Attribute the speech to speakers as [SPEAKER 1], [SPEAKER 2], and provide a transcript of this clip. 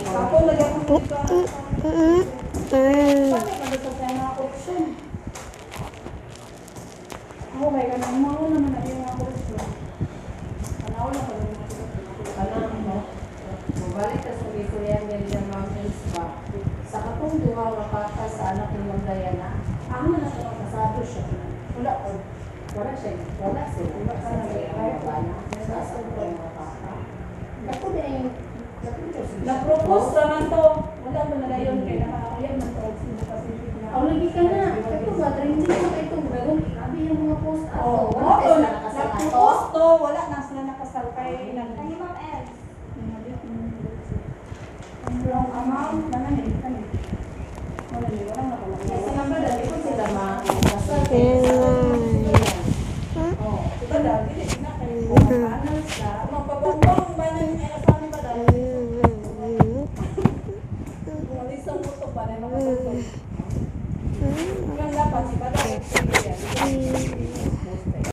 [SPEAKER 1] Ako lagyan ko dito. Ako kaya ka nang mga naman na yung mga kurso. Panaw lang pala yung mga kurso.
[SPEAKER 2] Alam mo, mabalik ka sa Victoria Million Mountains ba? Sa katong duha nga bata sa anak ni Ma'am Diana,
[SPEAKER 1] Ako na lang ako kasado siya. Wala ko.
[SPEAKER 2] wala siya. Wala sila. Wala ka na mga bana. Sa katong mga bata. Ako din,
[SPEAKER 1] Na-propose naman to. Wala mo na yun kaya nakakayan ng tribes in the Pacific na.
[SPEAKER 2] ang lagi ka na. Ito ba, trending mo ito. Gagawin, grabe yung mga post ato.
[SPEAKER 1] Oo,
[SPEAKER 2] Wala tayo sila nakasal ato.
[SPEAKER 1] na-propose to. Wala na sila nakasal kay ilan.
[SPEAKER 3] Kay Ma'am Els.
[SPEAKER 1] Ang long amount na nangyay. Wala niyo, walang nakalagay.
[SPEAKER 2] Kasi naman dati ko sila makasal.
[SPEAKER 1] Oh, diba dati, hindi na kayo panel siya. Magpabongbong ba na yung asawa ni Baday? Kung isang puto pa na yung makasal. Yung dapat si Baday, sige yan.